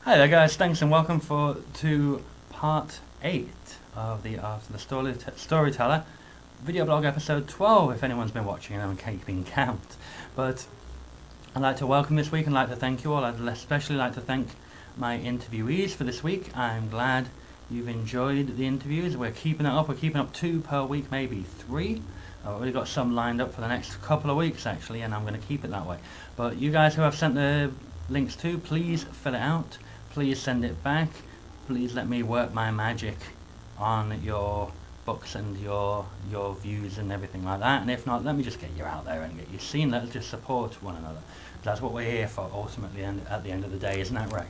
Hi there guys, thanks and welcome to part 8 of the Storyteller video blog episode 12 if anyone's been watching and I'm keeping count. But I'd like to welcome this week and like to thank you all. I'd especially like to thank my interviewees for this week. I'm glad you've enjoyed the interviews. We're keeping it up, we're keeping up 2 per week, maybe 3. I've already got some lined up for the next couple of weeks actually, and I'm going to keep it that way. But you guys who I've sent the links to, please fill it out. Please send it back. Please let me work my magic on your books and your views and everything like that. And if not, let me just get you out there and get you seen. Let's just support one another. That's what we're here for ultimately, and at the end of the day, isn't that right?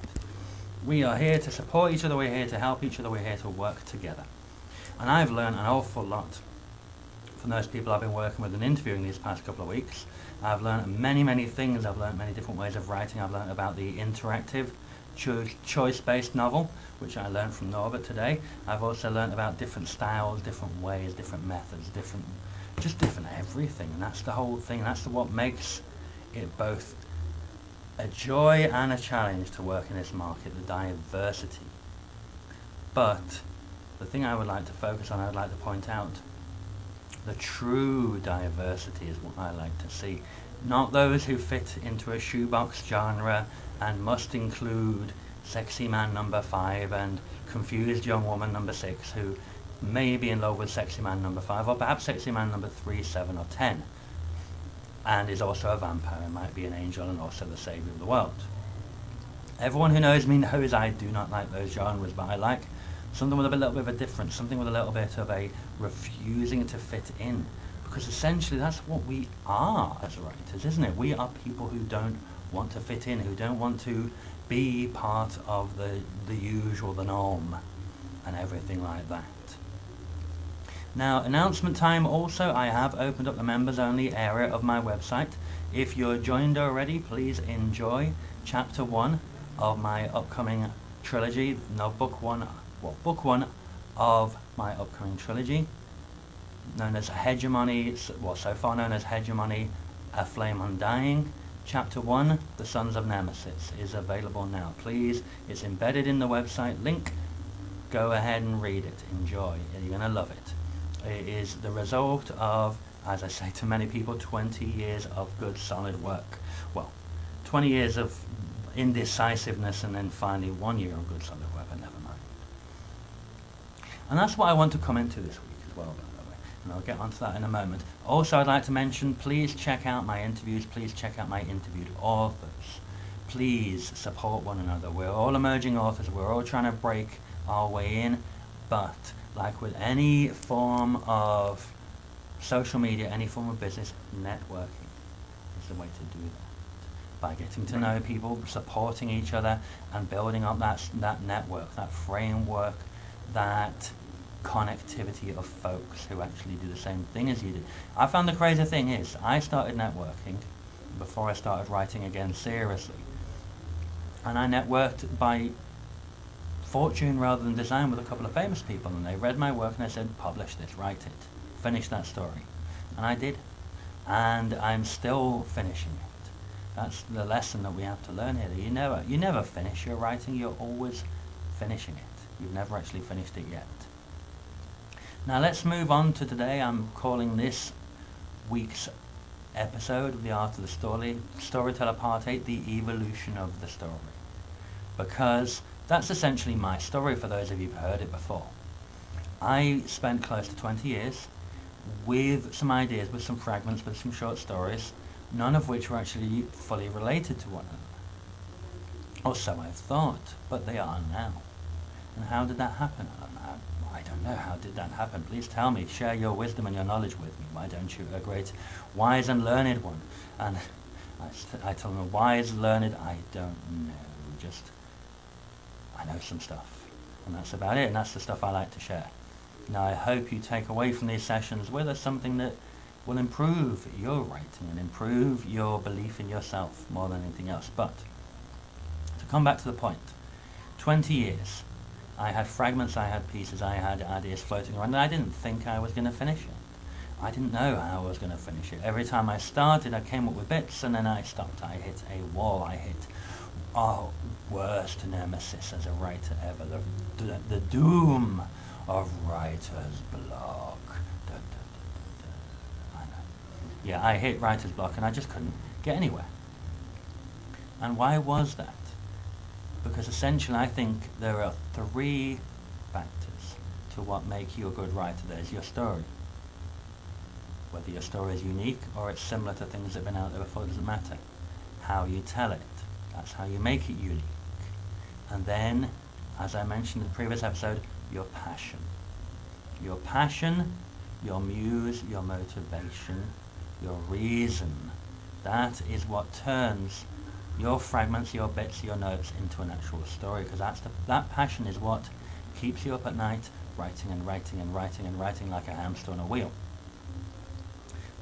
We are here to support each other, we're here to help each other, we're here to work together. And I've learned an awful lot from those people I've been working with and interviewing these past couple of weeks. I've learned many things. I've learned many different ways of writing. I've learned about the interactive choice-based novel, which I learned from Norbert today. I've also learned about different styles, different ways, different methods, different everything, and that's the whole thing. That's what makes it both a joy and a challenge to work in this market, the diversity. But the thing I would like to focus on, I would like to point out, the true diversity is what I like to see. Not those who fit into a shoebox genre and must include sexy man number 5 and confused young woman number 6 who may be in love with sexy man number 5, or perhaps sexy man number 3, 7 or 10, and is also a vampire and might be an angel and also the savior of the world. Everyone who knows me knows I do not like those genres, but I like something with a little bit of a difference, something with a little bit of a refusing to fit in. Because essentially that's what we are as writers, isn't it? We are people who don't want to fit in, who don't want to be part of the usual, the norm, and everything like that. Now, announcement time also, I have opened up the members only area of my website. If you're joined already, please enjoy chapter 1 of my upcoming trilogy, book one of my upcoming trilogy, known as Hegemony, so far known as Hegemony, A Flame Undying. Chapter 1, The Sons of Nemesis, is available now. Please, it's embedded in the website link. Go ahead and read it. Enjoy. You're going to love it. It is the result of, as I say to many people, 20 years of good, solid work. Well, 20 years of indecisiveness and then finally 1 year of good, solid work, but never mind. And that's what I want to come into this week as well, by the way. And I'll get onto that in a moment. Also, I'd like to mention, please check out my interviews. Please check out my interviewed authors. Please support one another. We're all emerging authors. We're all trying to break our way in. But like with any form of social media, any form of business, networking is the way to do that. By getting to know people, supporting each other, and building up that network, that framework, that connectivity of folks who actually do the same thing as you do. I found the crazy thing is, I started networking before I started writing again seriously. And I networked by fortune rather than design with a couple of famous people, and they read my work and they said, publish this, write it, finish that story. And I did. And I'm still finishing it. That's the lesson that we have to learn here. You never finish your writing, you're always finishing it. You've never actually finished it yet. Now let's move on to today. I'm calling this week's episode of The Art of the Storyteller Part 8, The Evolution of the Story. Because that's essentially my story for those of you who've heard it before. I spent close to 20 years with some ideas, with some fragments, with some short stories, none of which were actually fully related to one another. Or so I thought, but they are now. And how did that happen? I don't know, how did that happen? Please tell me, share your wisdom and your knowledge with me. Why don't you? A great, wise and learned one. And I told him, wise, learned, I don't know. Just, I know some stuff. And that's about it, and that's the stuff I like to share. Now I hope you take away from these sessions with us something that will improve your writing and improve your belief in yourself more than anything else. But, to come back to the point, 20 years. I had fragments, I had pieces, I had ideas floating around, and I didn't think I was going to finish it. I didn't know how I was going to finish it. Every time I started, I came up with bits, and then I stopped. I hit a wall. I hit our worst nemesis as a writer ever, the doom of writer's block. I know. Yeah, I hit writer's block and I just couldn't get anywhere. And why was that? Because essentially I think there are 3 factors to what make you a good writer. There's your story. Whether your story is unique or it's similar to things that have been out there before doesn't matter. How you tell it. That's how you make it unique. And then, as I mentioned in the previous episode, your passion. Your passion, your muse, your motivation, your reason. That is what turns your fragments, your bits, your notes into an actual story, because that passion is what keeps you up at night writing and writing and writing and writing like a hamster on a wheel.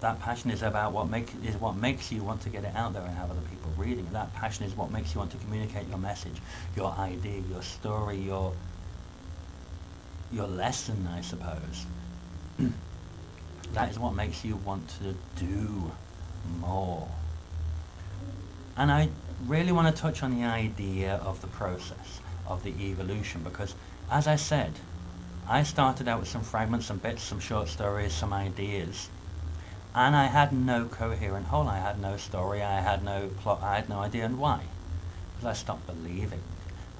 That passion is about what makes you want to get it out there and have other people reading. That passion is what makes you want to communicate your message, your idea, your story, your lesson, I suppose. That is what makes you want to do more. And I really want to touch on the idea of the process, of the evolution, because as I said, I started out with some fragments, some bits, some short stories, some ideas, and I had no coherent whole. I had no story, I had no plot, I had no idea. And why? Because I stopped believing.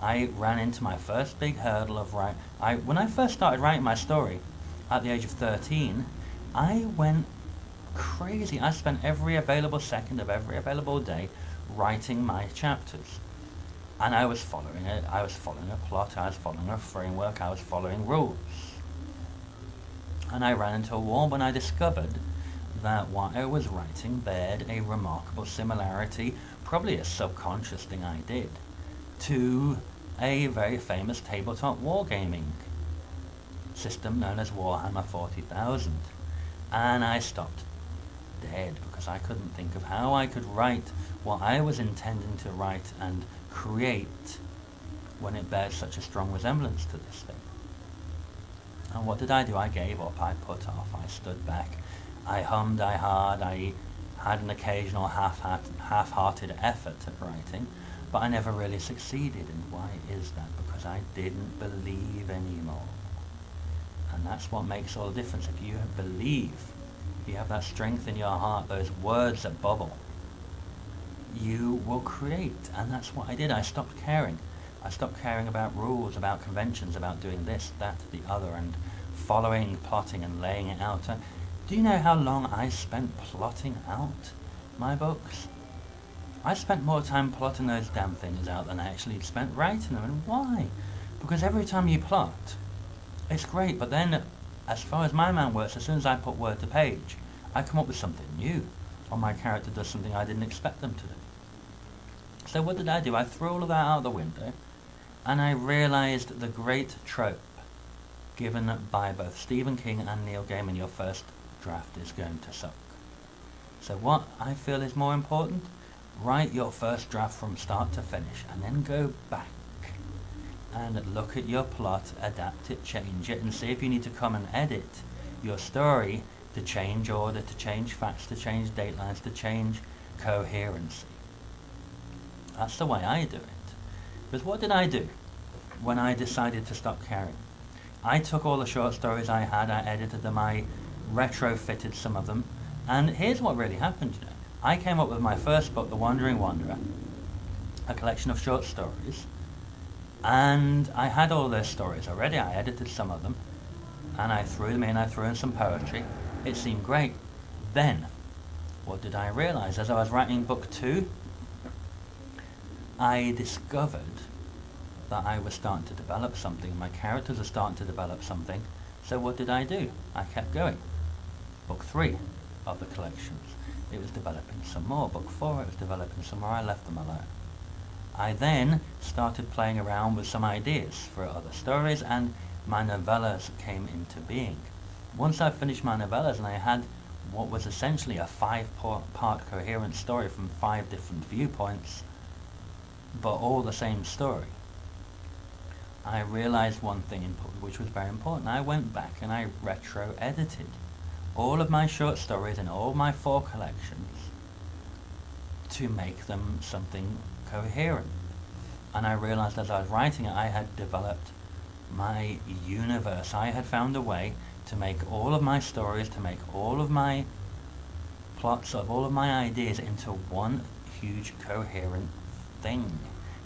I ran into my first big hurdle of when I first started writing my story at the age of 13, I went crazy. I spent every available second of every available day writing my chapters. And I was following it. I was following a plot, I was following a framework, I was following rules. And I ran into a wall when I discovered that what I was writing bared a remarkable similarity, probably a subconscious thing I did, to a very famous tabletop wargaming system known as Warhammer 40,000. And I stopped dead because I couldn't think of how I could write what I was intending to write and create when it bears such a strong resemblance to this thing. And what did I do? I gave up, I put off, I stood back, I hummed, I hawed, I had an occasional half-hearted effort at writing, but I never really succeeded. And why is that? Because I didn't believe anymore. And that's what makes all the difference. If you believe, if you have that strength in your heart, those words that bubble, you will create. And that's what I did. I stopped caring. I stopped caring about rules, about conventions, about doing this, that, the other, and following, plotting, and laying it out. Do you know how long I spent plotting out my books? I spent more time plotting those damn things out than I actually spent writing them. And why? Because every time you plot, it's great, but then, as far as my mind works, as soon as I put word to page, I come up with something new, or my character does something I didn't expect them to do. So what did I do? I threw all of that out the window, and I realized the great trope given by both Stephen King and Neil Gaiman: your first draft is going to suck. So what I feel is more important, write your first draft from start to finish, and then go back and look at your plot, adapt it, change it, and see if you need to come and edit your story to change order, to change facts, to change datelines, to change coherency. That's the way I do it. Because what did I do when I decided to stop caring? I took all the short stories I had, I edited them, I retrofitted some of them, and here's what really happened, you know. I came up with my first book, The Wandering Wanderer, a collection of short stories, and I had all those stories already. I edited some of them, and I threw them in, I threw in some poetry. It seemed great. Then, what did I realize? As I was writing book 2, I discovered that I was starting to develop something. My characters are starting to develop something. So what did I do? I kept going. Book 3 of the collections, it was developing some more. Book 4, it was developing some more. I left them alone. I then started playing around with some ideas for other stories, and my novellas came into being. Once I finished my novellas and I had what was essentially a 5-part coherent story from 5 different viewpoints, but all the same story, I realized one thing which was very important. I went back and I retro-edited all of my short stories in all my 4 collections to make them something coherent. And I realized as I was writing it, I had developed my universe. I had found a way to make all of my stories, to make all of my plots of all of my ideas into one huge coherent thing.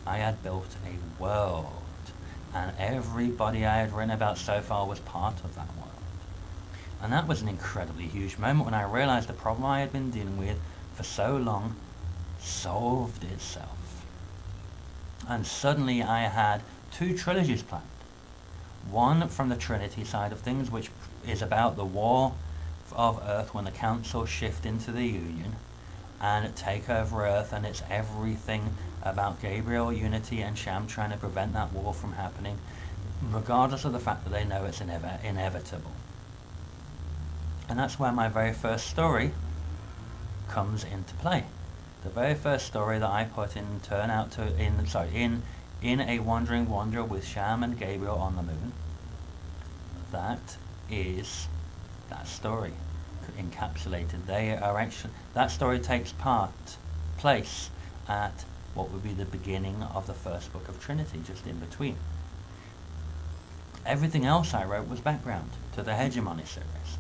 I had built a world, and everybody I had written about so far was part of that world. And that was an incredibly huge moment when I realized the problem I had been dealing with for so long solved itself. And suddenly I had 2 trilogies planned. One from the Trinity side of things, which is about the war of Earth when the Council shift into the Union and take over Earth, and it's everything about Gabriel, Unity, and Sham trying to prevent that war from happening, regardless of the fact that they know it's inevitable. And that's where my very first story comes into play. The very first story that I put in in A Wandering Wanderer with Sham and Gabriel on the moon. That is that story encapsulated. That story takes place at what would be the beginning of the first book of Trinity, just in between. Everything else I wrote was background to the Hegemony series.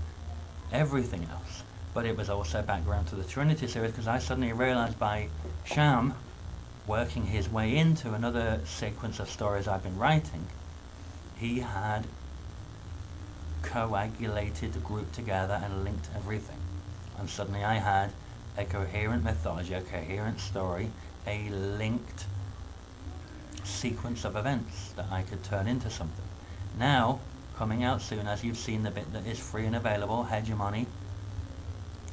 Everything else. But it was also background to the Trinity series, because I suddenly realized by Sham working his way into another sequence of stories I've been writing, he had coagulated, grouped together, and linked everything. And suddenly I had a coherent mythology, a coherent story, a linked sequence of events that I could turn into something. Now, coming out soon, as you've seen the bit that is free and available, Hegemony,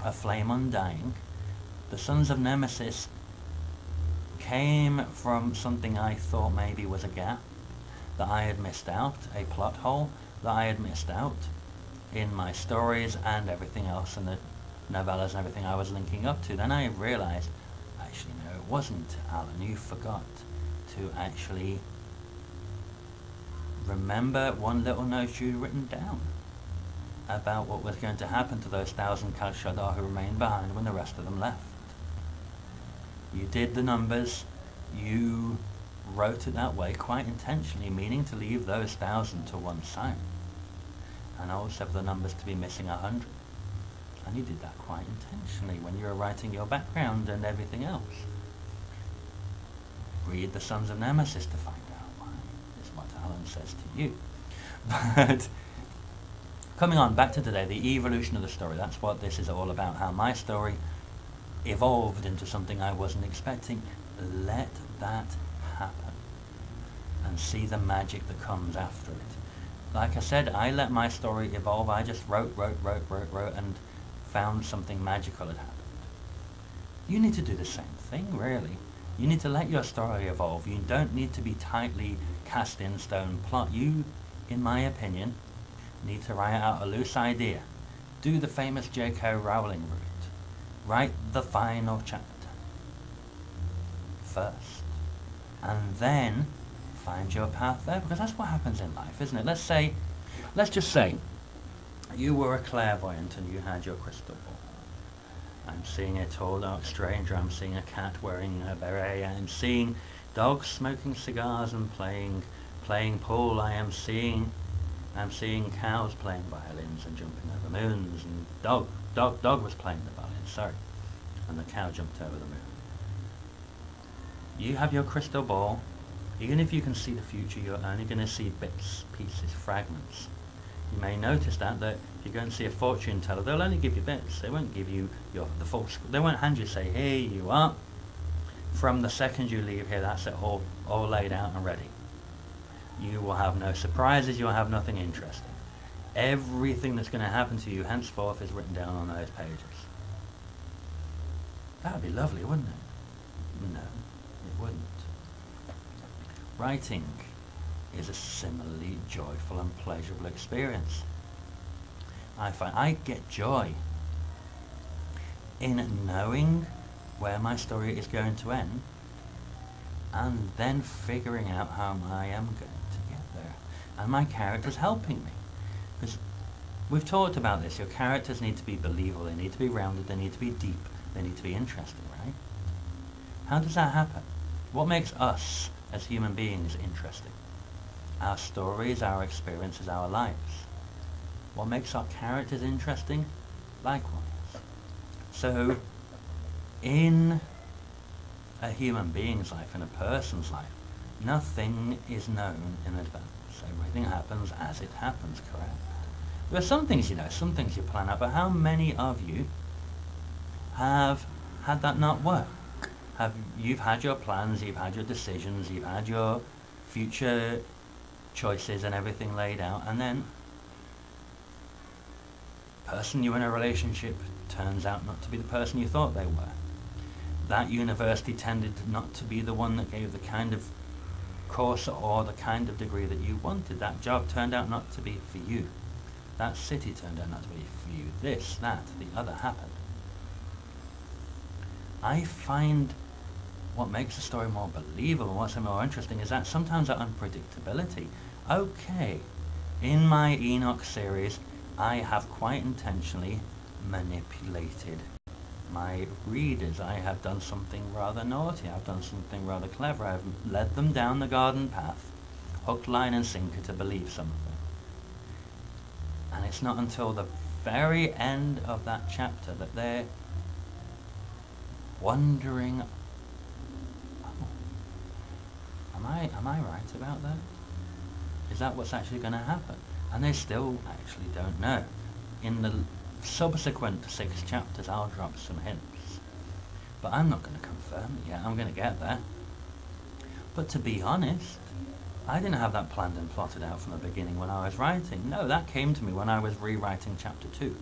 A Flame Undying, the Sons of Nemesis came from something I thought maybe was a gap that I had missed out, a plot hole that I had missed out in my stories and everything else, and the novellas and everything I was linking up to. Then I realized, actually no, it wasn't, Alan, you forgot to actually remember one little note you'd written down about what was going to happen to those 1,000 Kal Shadar who remained behind when the rest of them left. You did the numbers, you wrote it that way quite intentionally, meaning to leave those 1,000 to one side, and also for the numbers to be missing 100. And you did that quite intentionally when you were writing your background and everything else. Read the Sons of Nemesis to find out why, is what Alan says to you. But coming on back to today, the evolution of the story, that's what this is all about, how my story evolved into something I wasn't expecting. Let that happen and see the magic that comes after it. Like I said, I let my story evolve. I just wrote and found something magical had happened. You need to do the same thing, really. You need to let your story evolve. You don't need to be tightly cast in stone plot. You, in my opinion, need to write out a loose idea. Do the famous J.K. Rowling route. Write the final chapter first, and then find your path there, because that's what happens in life, isn't it? Let's just say you were a clairvoyant and you had your crystal ball. I'm seeing a tall dark stranger, I'm seeing a cat wearing a beret, I'm seeing dogs smoking cigars and playing pool, I'm seeing cows playing violins and jumping over moons, and dog was playing the violin, sorry, and the cow jumped over the moon. You have your crystal ball. Even if you can see the future, you're only going to see bits, pieces, fragments. You may notice that if you go and see a fortune teller, they'll only give you bits. They won't give you the full. They won't hand you, say, here you are. From the second you leave here, that's it, all laid out and ready. You will have no surprises. You will have nothing interesting. Everything that's going to happen to you henceforth is written down on those pages. That would be lovely, wouldn't it? No, it wouldn't. Writing is a similarly joyful and pleasurable experience. I find I get joy in knowing where my story is going to end and then figuring out how I am going to get there. And my characters helping me. Because we've talked about this, your characters need to be believable, they need to be rounded, they need to be deep, they need to be interesting, right? How does that happen? What makes us as human beings interesting? Our stories, our experiences, our lives. What makes our characters interesting? Likewise. So, in a human being's life, in a person's life, nothing is known in advance. Everything happens as it happens, correct? There are some things you know, some things you plan out, but how many of you have had that not work? You've had your plans, you've had your decisions, you've had your future choices and everything laid out, and then person you're in a relationship turns out not to be the person you thought they were. That university tended not to be the one that gave the kind of course or the kind of degree that you wanted. That job turned out not to be for you. That city turned out not to be for you. This, that, the other happened. I find what makes a story more believable, what's more interesting, is that sometimes that unpredictability. Okay, in my Enoch series, I have quite intentionally manipulated my readers. I have done something rather naughty, I've done something rather clever, I've led them down the garden path, hook, line and sinker to believe something. And it's not until the very end of that chapter that they're wondering, am I right about that? Is that what's actually going to happen? And they still actually don't know. In the subsequent 6 chapters, I'll drop some hints. But I'm not going to confirm it yet. I'm going to get there. But to be honest, I didn't have that planned and plotted out from the beginning when I was writing. No, that came to me when I was rewriting chapter 2.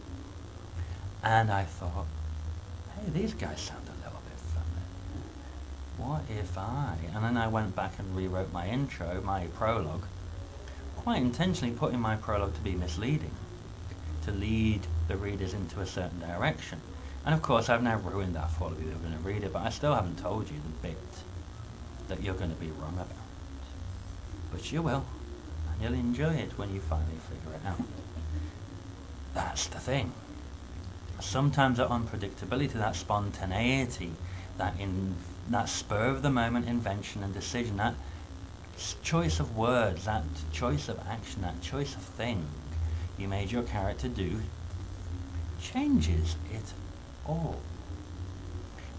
And I thought, hey, these guys sound a little bit familiar. What if And then I went back and rewrote my intro, my prologue, quite intentionally putting my prologue to be misleading, to lead the readers into a certain direction. And of course I've now ruined that for all of you who are going to read it, but I still haven't told you the bit that you're going to be wrong about. But you will, and you'll enjoy it when you finally figure it out. That's the thing. Sometimes that unpredictability, that spontaneity, that spur of the moment invention and decision, that choice of words, that choice of action, that choice of thing you made your character do, changes it all.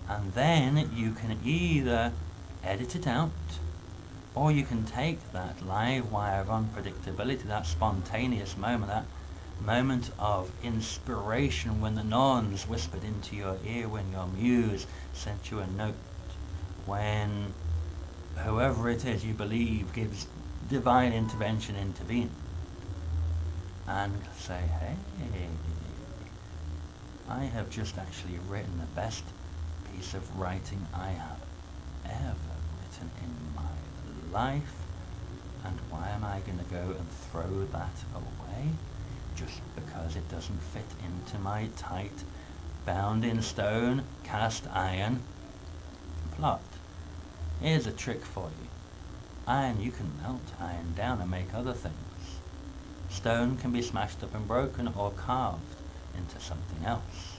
And then you can either edit it out, or you can take that live wire of unpredictability, that spontaneous moment, that moment of inspiration when the nuns whispered into your ear, when your muse sent you a note, when whoever it is you believe gives divine intervention intervene, and say, hey, I have just actually written the best piece of writing I have ever written in my life, and why am I going to go and throw that away just because it doesn't fit into my tight, bound in stone, cast iron plot? Here's a trick for you. Iron you can melt iron down and make other things. Stone can be smashed up and broken or carved into something else.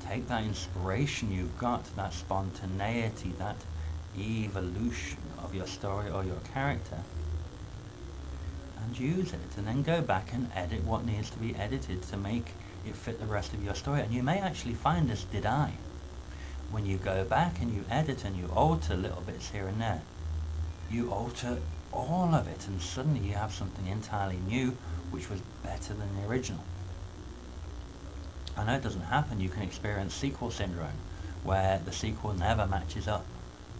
Take that inspiration you've got, that spontaneity, that evolution of your story or your character, and use it, and then go back and edit what needs to be edited to make it fit the rest of your story. And you may actually find, as did I, when you go back and you edit and you alter little bits here and there, you alter all of it, and suddenly you have something entirely new which was better than the original. I know it doesn't happen. You can experience sequel syndrome, where the sequel never matches up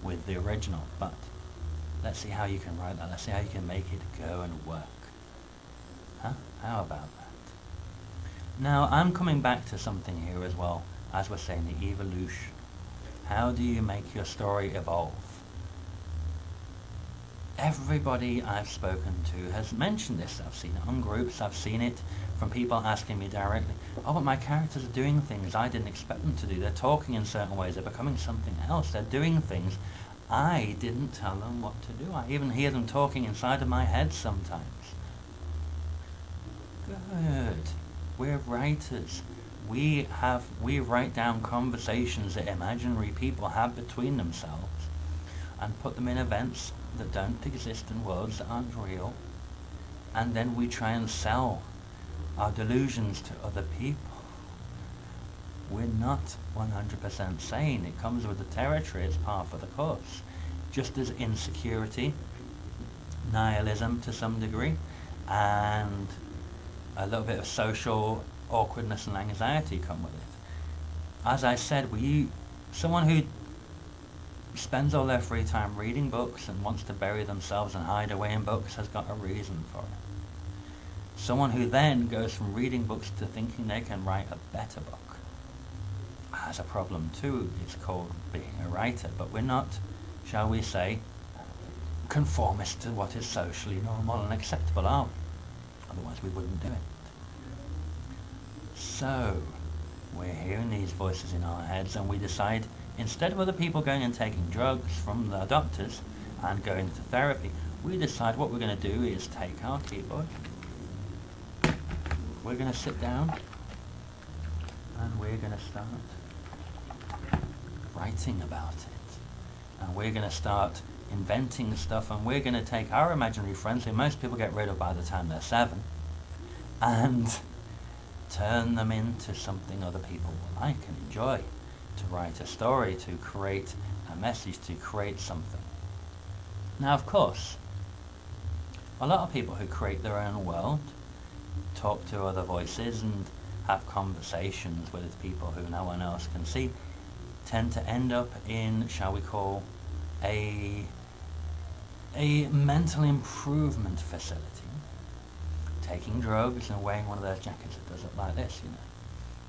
with the original, but let's see how you can write that. Let's see how you can make it go and work. Huh? How about that? Now, I'm coming back to something here as well, as we're saying, the evolution. How do you make your story evolve? Everybody I've spoken to has mentioned this. I've seen it on groups, I've seen it from people asking me directly, oh, but my characters are doing things I didn't expect them to do. They're talking in certain ways, they're becoming something else, they're doing things I didn't tell them what to do. I even hear them talking inside of my head sometimes. Good. We're writers. We write down conversations that imaginary people have between themselves. and put them in events that don't exist in worlds that aren't real, and then we try and sell our delusions to other people. We're not 100% sane. It comes with the territory, it's par for the course. Just as insecurity, nihilism to some degree, and a little bit of social awkwardness and anxiety come with it. As I said, someone who spends all their free time reading books and wants to bury themselves and hide away in books has got a reason for it. Someone who then goes from reading books to thinking they can write a better book has a problem too. It's called being a writer, but we're not, shall we say, conformist to what is socially normal and acceptable, are we? Otherwise we wouldn't do it. So, we're hearing these voices in our heads and we decide, instead of other people going and taking drugs from the doctors and going to therapy, we decide what we're going to do is take our keyboard, we're going to sit down and we're going to start writing about it. And we're going to start inventing stuff, and we're going to take our imaginary friends, who most people get rid of by the time they're 7, and turn them into something other people will like and enjoy. To write a story, to create a message, to create something. Now, of course, a lot of people who create their own world, talk to other voices and have conversations with people who no one else can see, tend to end up in, shall we call, a mental improvement facility, taking drugs and wearing one of those jackets that does up like this,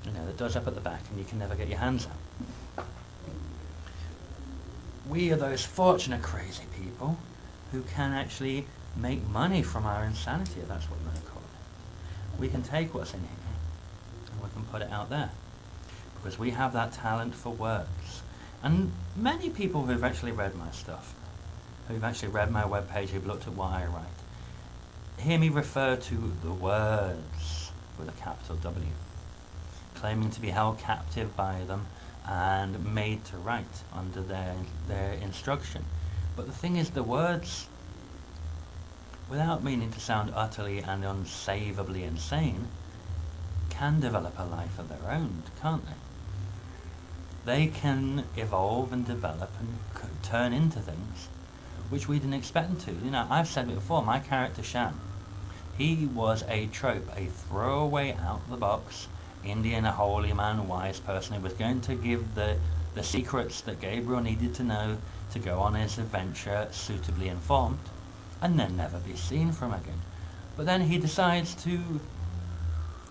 that does up at the back and you can never get your hands out. We are those fortunate crazy people who can actually make money from our insanity, if that's what you want to call it. We can take what's in here and we can put it out there, because we have that talent for words. And many people who've actually read my stuff, who've actually read my webpage, who've looked at what I write, hear me refer to the words with a capital W, claiming to be held captive by them and made to write under their instruction. But the thing is, the words, without meaning to sound utterly and unsavably insane, can develop a life of their own, can't they? They can evolve and develop and turn into things which we didn't expect them to. I've said it before, my character Shan, he was a trope, a throwaway out of the box Indian, a holy man, wise person who was going to give the secrets that Gabriel needed to know to go on his adventure suitably informed, and then never be seen from again. But then he decides to,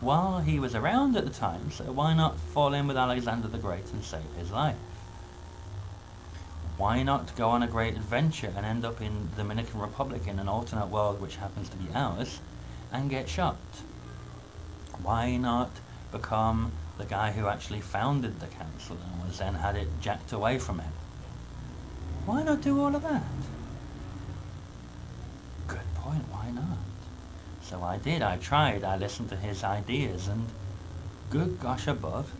while he was around at the time, so why not fall in with Alexander the Great and save his life? Why not go on a great adventure and end up in the Dominican Republic in an alternate world which happens to be ours and get shot? Why not become the guy who actually founded the council and was then had it jacked away from him? Why not do all of that? Good point, why not? So I did, I tried, I listened to his ideas, and good gosh above,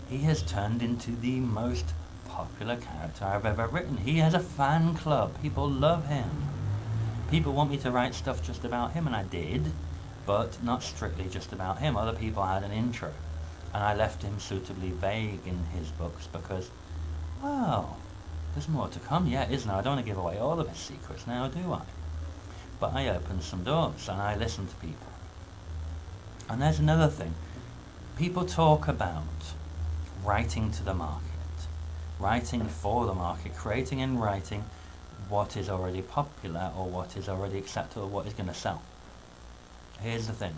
he has turned into the most popular character I've ever written. He has a fan club, people love him. People want me to write stuff just about him, and I did, but not strictly just about him. Other people had an intro, and I left him suitably vague in his books because, well, there's more to come yet, isn't there? I don't want to give away all of his secrets now, do I? But I opened some doors and I listened to people. And there's another thing. People talk about writing to the market, writing for the market, creating and writing what is already popular or what is already acceptable, what is going to sell. Here's the thing.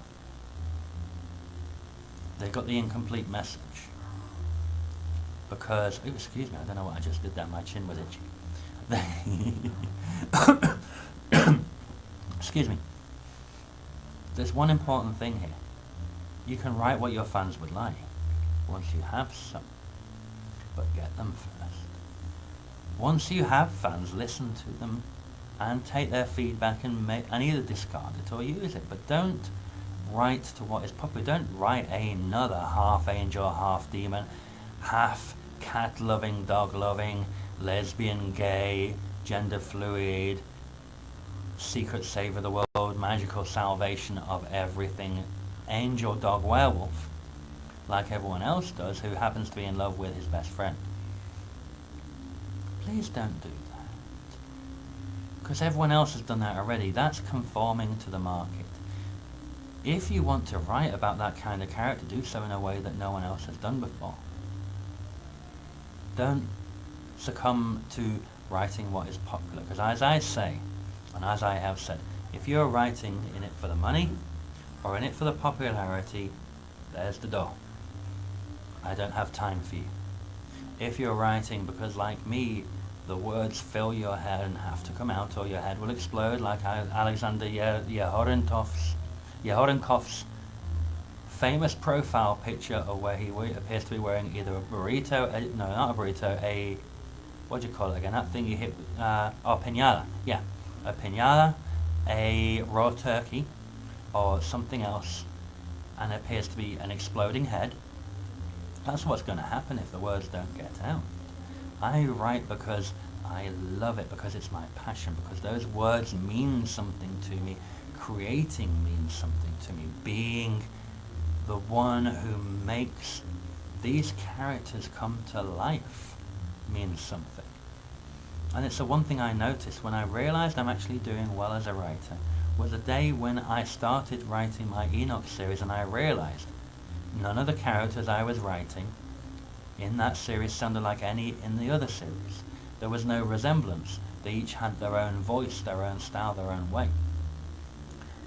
They got the incomplete message. Because, oh, excuse me, I don't know what I just did there, my chin was itchy. Excuse me. There's one important thing here. You can write what your fans would like once you have some, but get them first. Once you have fans, listen to them and take their feedback and either discard it or use it, but don't write to what is popular. Don't write another half angel, half demon, half cat-loving, dog-loving, lesbian, gay, gender fluid, secret save of the world, magical salvation of everything, angel, dog, werewolf, like everyone else does who happens to be in love with his best friend. Please don't do that, because everyone else has done that already. That's conforming to the market. If you want to write about that kind of character, do so in a way that no one else has done before. Don't succumb to writing what is popular, because as I say, and as I have said, if you're writing in it for the money or in it for the popularity, there's the door. I don't have time for you. If you're writing because, like me, the words fill your head and have to come out or your head will explode, like Alexander Yehorenkov's famous profile picture of where he appears to be wearing either a burrito, no, not a burrito, what do you call it again? That thing you hit, piñata. Yeah, a piñata, a raw turkey, or something else, and it appears to be an exploding head. That's what's going to happen if the words don't get out. I write because I love it, because it's my passion, because those words mean something to me. Creating means something to me. Being the one who makes these characters come to life means something. And it's the one thing I noticed when I realized I'm actually doing well as a writer, was the day when I started writing my Enoch series, and I realized none of the characters I was writing in that series sounded like any in the other series. There was no resemblance. They each had their own voice, their own style, their own way.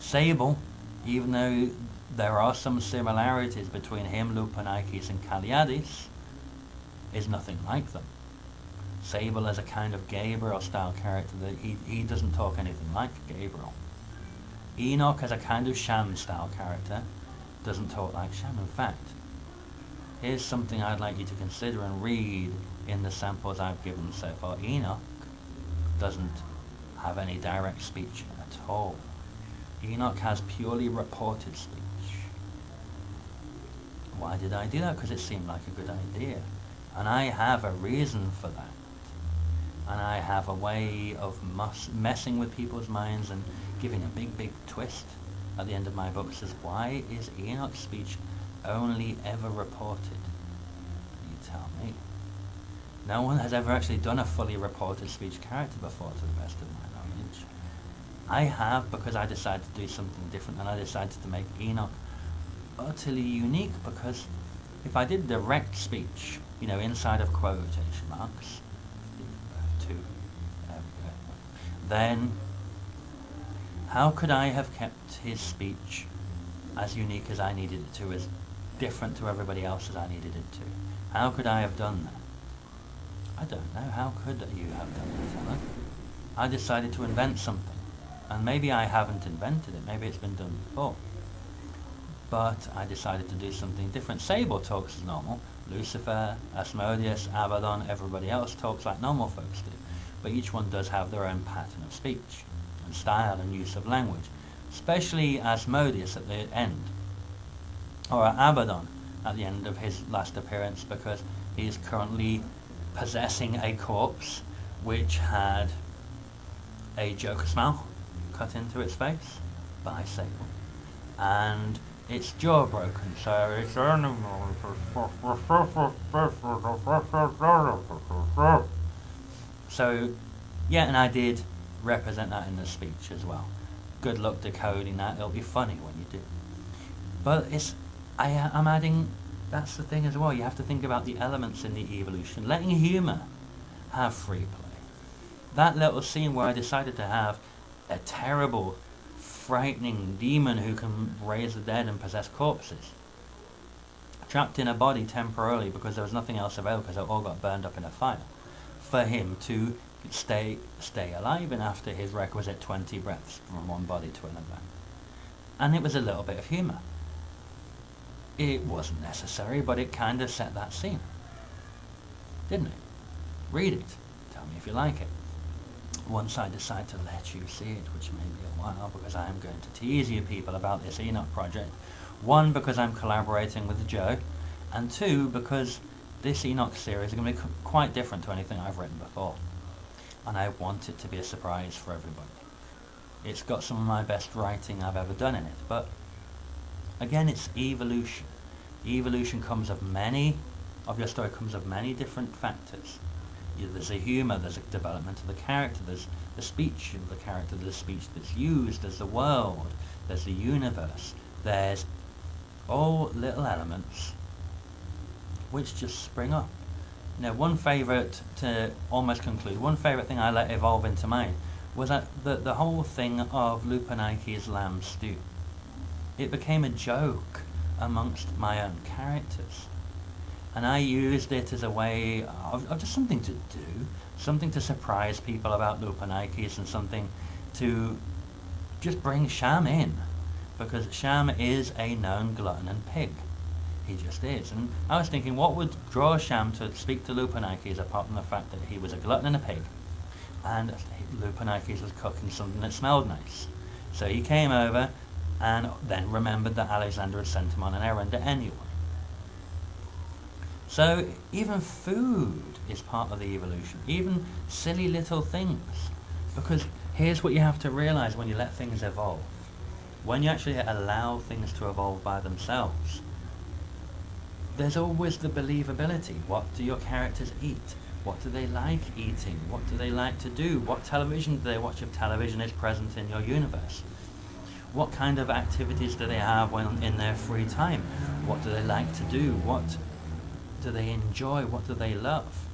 Sable, even though there are some similarities between him, Lupanikis, and Kaliadis, is nothing like them. Sable is a kind of Gabriel style character that he doesn't talk anything like Gabriel. Enoch is a kind of Sham style character, doesn't talk like Sham. In fact, here's something I'd like you to consider and read in the samples I've given so far. Enoch doesn't have any direct speech at all. Enoch has purely reported speech. Why did I do that? Because it seemed like a good idea. And I have a reason for that. And I have a way of messing with people's minds and giving a big twist at the end of my books as why is Enoch's speech only ever reported? You tell me. No one has ever actually done a fully reported speech character before, to the best of my knowledge. I have, because I decided to do something different, and I decided to make Enoch utterly unique, because if I did direct speech, you know, inside of quotation marks, then how could I have kept his speech as unique as I needed it to, as different to everybody else as I needed it to? How could I have done that? I don't know. How could you have done that, Alan? I decided to invent something. And maybe I haven't invented it. Maybe it's been done before. But I decided to do something different. Sable talks as normal. Lucifer, Asmodeus, Abaddon, everybody else talks like normal folks do. But each one does have their own pattern of speech and style and use of language. Especially Asmodeus at the end. Or Abaddon at the end of his last appearance, because he is currently possessing a corpse which had a Joker smile cut into its face by Sable. And its jaw broken, so it's so yeah, and I did represent that in the speech as well. Good luck decoding that. It'll be funny when you do. But I'm adding, that's the thing as well. You have to think about the elements in the evolution. Letting humour have free play. That little scene where I decided to have a terrible, frightening demon who can raise the dead and possess corpses, trapped in a body temporarily because there was nothing else available because it all got burned up in a fire, for him to stay alive and after his requisite 20 breaths from one body to another. And it was a little bit of humour. It wasn't necessary, but it kind of set that scene, didn't it? Read it. Tell me if you like it. Once I decide to let you see it, which may be a while, because I am going to tease you people about this Enoch project. One, because I'm collaborating with Joe, and two, because this Enoch series is going to be quite different to anything I've written before. and I want it to be a surprise for everybody. It's got some of my best writing I've ever done in it, but again, it's evolution. Evolution comes of your story comes of many different factors. There's a humour, there's a development of the character, there's the speech of the character, there's the speech that's used, there's the world, there's the universe, there's all little elements which just spring up. One favourite, to almost conclude, one favourite thing I let evolve into mine was that the whole thing of Lupanike's lamb stew. It became a joke amongst my own characters. And I used it as a way of just something to do, something to surprise people about Lupanikes, and something to just bring Sham in. Because Sham is a known glutton and pig. He just is. And I was thinking, what would draw Sham to speak to Lupanikes apart from the fact that he was a glutton and a pig, and Lupanikes was cooking something that smelled nice. So he came over and then remembered that Alexander had sent him on an errand anyway. So even food is part of the evolution, even silly little things. Because here's what you have to realize when you let things evolve. When you actually allow things to evolve by themselves, there's always the believability. What do your characters eat? What do they like eating? What do they like to do? What television do they watch if television is present in your universe? What kind of activities do they have when in their free time? What do they like to do? What do they enjoy? What do they love?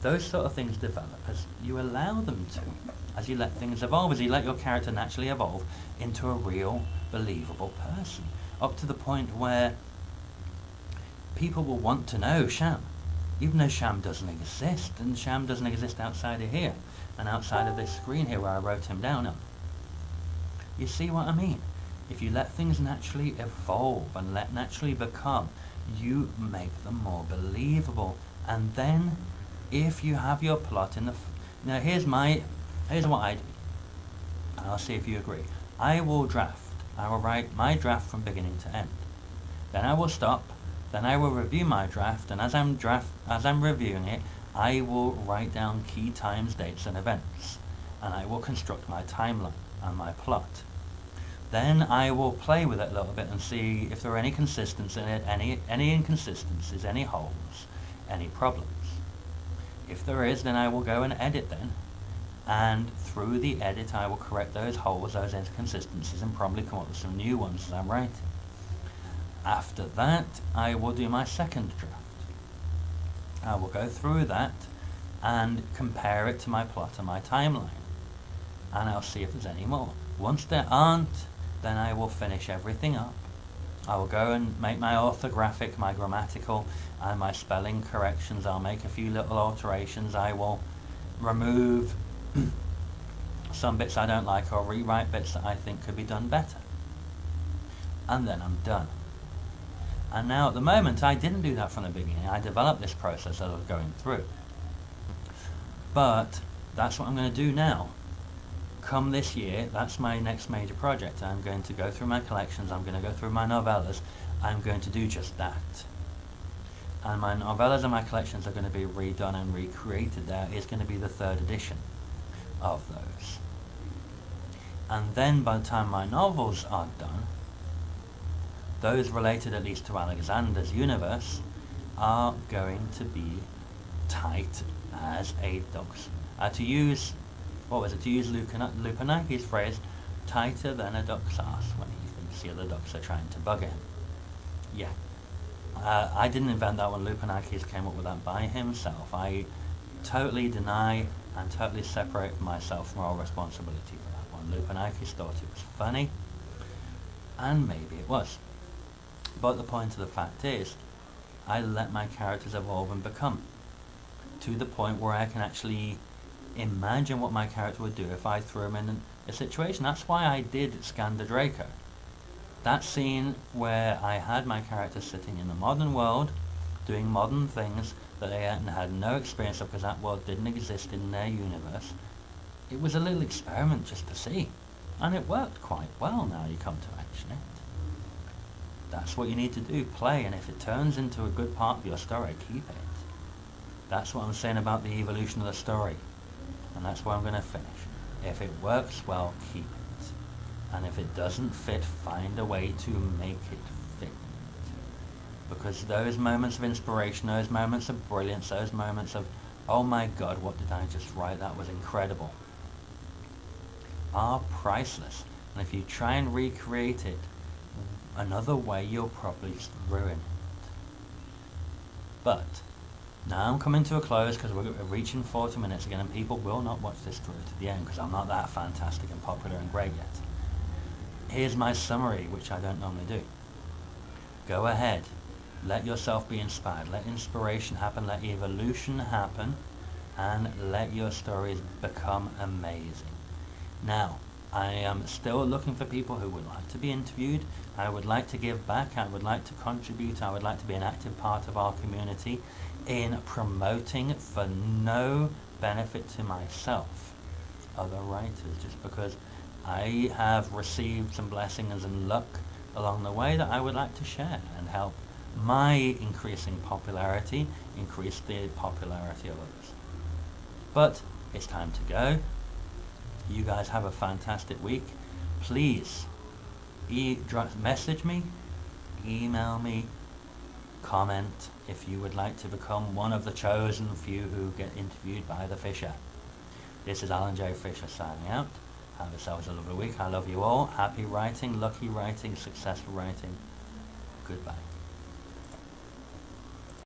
Those sort of things develop as you allow them to, as you let things evolve, as you let your character naturally evolve into a real, believable person, up to the point where people will want to know Sham, even though Sham doesn't exist, and Sham doesn't exist outside of here, and outside of this screen here where I wrote him down on. You see what I mean? If you let things naturally evolve and let naturally become, you make them more believable. And then, if you have your plot in the... Now here's what I do, and I'll see if you agree. I will write my draft from beginning to end. Then I will stop, then I will review my draft, and as I'm reviewing it, I will write down key times, dates and events, and I will construct my timeline and my plot. Then I will play with it a little bit and see if there are any consistencies in it, any inconsistencies, any holes, any problems. If there is, then I will go and edit then, and through the edit I will correct those holes, those inconsistencies, and probably come up with some new ones as I'm writing. After that, I will do my second draft. I will go through that and compare it to my plot and my timeline, and I'll see if there's any more. Once there aren't, then I will finish everything up. I will go and make my orthographic, my grammatical, and my spelling corrections. I'll make a few little alterations. I will remove some bits I don't like, or rewrite bits that I think could be done better. And then I'm done. And now at the moment, I didn't do that from the beginning. I developed this process as I was going through. But that's what I'm going to do now. Come this year, that's my next major project. I'm going to go through my collections, I'm going to go through my novellas, I'm going to do just that. And my novellas and my collections are going to be redone and recreated. There is going to be the 3rd edition of those. And then by the time my novels are done, those related at least to Alexander's universe are going to be tight as a dog's. To use Lupanike's phrase, tighter than a duck's ass, when he thinks the other ducks are trying to bugger him. Yeah. I didn't invent that one. Lupanikes came up with that by himself. I totally deny and totally separate myself from all responsibility for that one. Lupanikes thought it was funny, and maybe it was. But the point of the fact is, I let my characters evolve and become, to the point where I can actually imagine what my character would do if I threw him in a situation. That's why I did Skander Draco. That scene where I had my character sitting in the modern world, doing modern things that they had no experience of because that world didn't exist in their universe. It was a little experiment just to see. And it worked quite well now you come to mention it. That's what you need to do, play, and if it turns into a good part of your story, keep it. That's what I'm saying about the evolution of the story. and that's where I'm going to finish. If it works, well, keep it. And if it doesn't fit, find a way to make it fit. Because those moments of inspiration, those moments of brilliance, those moments of, oh my God, what did I just write? That was incredible, are priceless. And if you try and recreate it another way, you'll probably ruin it. But now I'm coming to a close because we're reaching 40 minutes again, and people will not watch this through to the end because I'm not that fantastic and popular and great yet. Here's my summary, which I don't normally do. Go ahead. Let yourself be inspired. Let inspiration happen. Let evolution happen. And let your stories become amazing. Now, I am still looking for people who would like to be interviewed. I would like to give back. I would like to contribute. I would like to be an active part of our community in promoting, for no benefit to myself, other writers, just because I have received some blessings and luck along the way that I would like to share and help my increasing popularity increase the popularity of others. But it's time to go. You guys have a fantastic week. Please message me, email me, comment if you would like to become one of the chosen few who get interviewed by the Fisher. This is Alan J. Fisher signing out. Have yourselves a lovely week. I love you all. Happy writing, lucky writing, successful writing. Goodbye.